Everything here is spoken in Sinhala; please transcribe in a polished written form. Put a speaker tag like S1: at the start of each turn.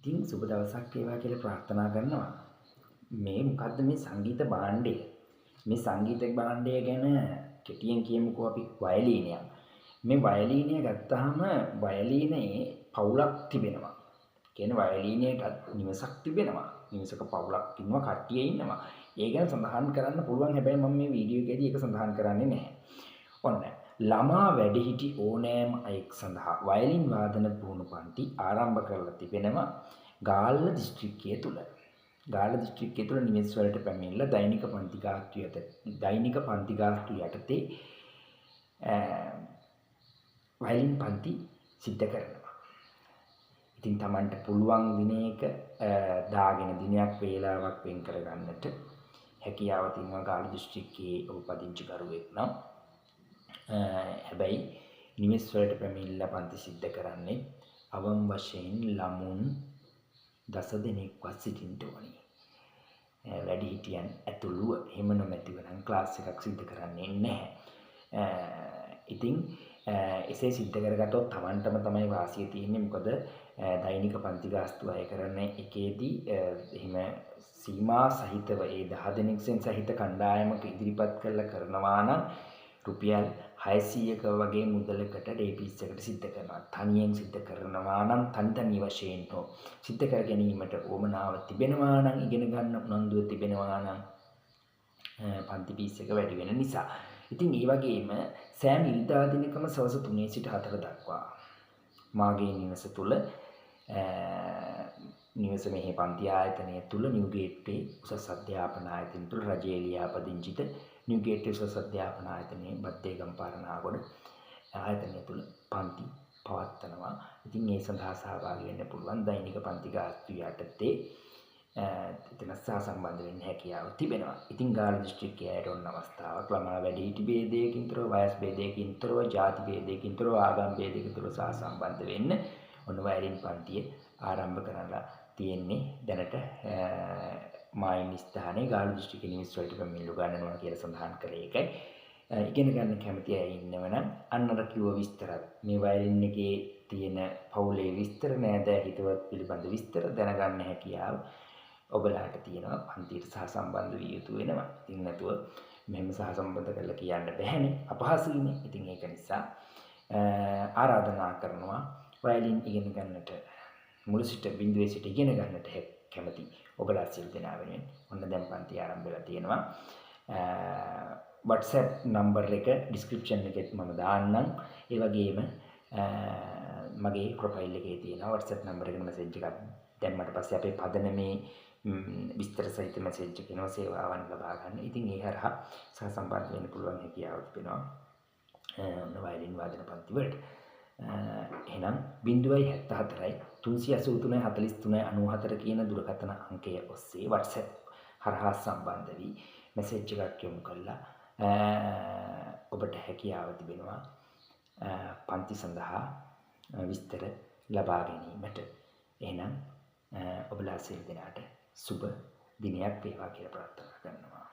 S1: ඉතින් සුබ දවසක් වේවා කියලා ප්‍රාර්ථනා කරනවා. මේ මොකද්ද මේ සංගීත භාණ්ඩය? මේ සංගීත භාණ්ඩය ගැන කෙටියෙන් කියමුකෝ අපි වයලීනයක්. මේ වයලීනය ගත්තාම වයලීනයේ පවුලක් තිබෙනවා. කියන්නේ වයලීනයටත් නිවසක් තිබෙනවා. නිවසක පවුලක් ඉන්නවා, කට්ටිය ඉන්නවා. ඒ ගැන සඳහන් කරන්න පුළුවන්. හැබැයි මම මේ වීඩියෝ එකේදී ඒක සඳහන් කරන්නේ නැහැ. ඔන්න ළමා වැඩිහිටි ඕනෑම අයෙක් සඳහා වයලින් වාදන පුහුණු පන්ති ආරම්භ කරලා තිබෙනවා ගාල්ල දිස්ත්‍රික්කය තුල. ගාල්ල දිස්ත්‍රික්කය තුල නිවෙස් වලට පැමිණිලා දෛනික පන්ති ගාස්තු යටතේ වයලින් පන්ති සිද්ධ කරනවා. ඉතින් Tamanට පුළුවන් දිනයක දාගෙන දිනයක් වේලාවක් වෙන් කරගන්නට හැකියාව තියෙනවා ගාල්ල දිස්ත්‍රික්කයේ උපදිංචි කරුවෙක් නම්. හැබැයි නිවෙස් වලට පැමිණිලා පන්ති සිද්ධ කරන්නේ අවම වශයෙන් ළමුන් 10 දෙනෙක්වත් සිටින්න ඕනේ. වැඩිහිටියන් ඇතුළුව එහෙම නොමැතිව නම් ක්ලාස් එකක් සිද්ධ කරන්නේ නැහැ. ඉතින් එසේ සිද්ධ කරගත්තොත් Tamanටම තමයි වාසිය තියෙන්නේ. මොකද දෛනික පන්ති ගාස්තු අය කරන එකේදී එහෙම සීමා සහිතව ඒ 10 දෙනෙක්ෙන් සහිත කණ්ඩායමක ඉදිරිපත් කරනවා නම් රුපියල් 600ක වගේ මුදලකට ඩේ පීස් එකට සිද්ධ කරනවා. තනියෙන් සිද්ධ කරනවා නම් තනි වශයෙන් හෝ සිද්ධ කර ගැනීමට උවමනාව තිබෙනවා නම් ඉගෙන ගන්න උනන්දුව තිබෙනවා නම් පන්ති පීස් එක වැඩි වෙන නිසා. ඉතින් ඒ වගේම සෑම ඉරිදා දිනකම සවස් 3 සිට 4 දක්වා මාගේ නිවස තුල නිවස මෙහි පන්ති ආයතනය තුල නිව්ගේට්ටේ උසස් අධ්‍යාපන ආයතනය තුල රජයේ ලියාපදිංචිත නිව්ගේට්ටේ උසස් අධ්‍යාපන ආයතනයේ බද්දේගම්පාර නාගොඩ ආයතනය තුල පන්ති පවත්වනවා. ඉතින් ඒ සඳහා සහභාගී වෙන්න පුළුවන් දෛනික පන්ති ගාස්තු යටතේ එතන සහසම්බන්ධ වෙන්න හැකියාව තිබෙනවා. ඉතින් ගාල්ල දිස්ත්‍රික්කයේ අයට ඔන්න අවස්ථාවක් ළමා වැඩිහිටි භේදයකින් තොරව, වයස් භේදයකින් තොරව, ජාති භේදයකින් තොරව, ආගම් භේදයකින් තොරව සහසම්බන්ධ වෙන්න ඔන්න වයලින් පන්තිය ආරම්භ කරලා තියෙන්නේ. දැනට මායින් ස්ථානයේ ගාල්ල දිස්ත්‍රික්කයේ නිවෙස් වලට පැමිණිලි ගන්නනවා කියලා සඳහන් කරේ එකයි. ඉගෙන ගන්න කැමති අය ඉන්නවනම් අන්නර කිව්ව විස්තරත් මේ වයලින් එකේ තියෙන පවුලේ විස්තර, නෑදෑ හිතවත් පිළිබඳ විස්තර දැනගන්න හැකියාව ඔබලාට තියෙනවා. පන්තියට සහසම්බන්ධ විය යුතු වෙනවා. ඉතින් නැතුව මෙහෙම සහසම්බන්ධ කරලා කියන්න බැහැනේ, අපහසුයිනේ. ඉතින් ඒක නිසා ආරාධනා කරනවා වයලින් ඉගෙන ගන්නට මුල සිට බිඳුවේ සිට ඉගෙන ගන්නට කැමති ඔබලා සියලු දෙනා වෙනුවෙන් ඔන්න දැන් පන්ති ආරම්භ වෙලා තියෙනවා. WhatsApp නම්බර් එක ඩිස්ක්‍රිප්ෂන් එකෙත් මම දාන්නම්. ඒ වගේම මගේ ප්‍රොෆයිල් එකේ තියෙනවා WhatsApp නම්බර් එකට මැසේජ් එකක් දැම්මට පස්සේ අපේ පදනමේ විස්තර සහිත මැසේජ් එක එනවා සේවාවන් ලබා ගන්න. ඉතින් ඒ හරහා සහසම්බන්ධ වෙන්න පුළුවන් හැකියාව තිබෙනවා වයලින් වාදන පන්ති වලට. එහෙනම් 074යි 383 43 94 කියන දුරකථන අංකය ඔස්සේ WhatsApp හරහා සම්බන්ධ වී මැසේජ් එකක් යොමු කළා ඔබට හැකියාව තිබෙනවා පන්ති සඳහා විස්තර ලබා ගැනීමට. එහෙනම් ඔබලා සියලු දෙනාට සුබ දිනයක් වේවා කියලා ප්‍රාර්ථනා කරනවා.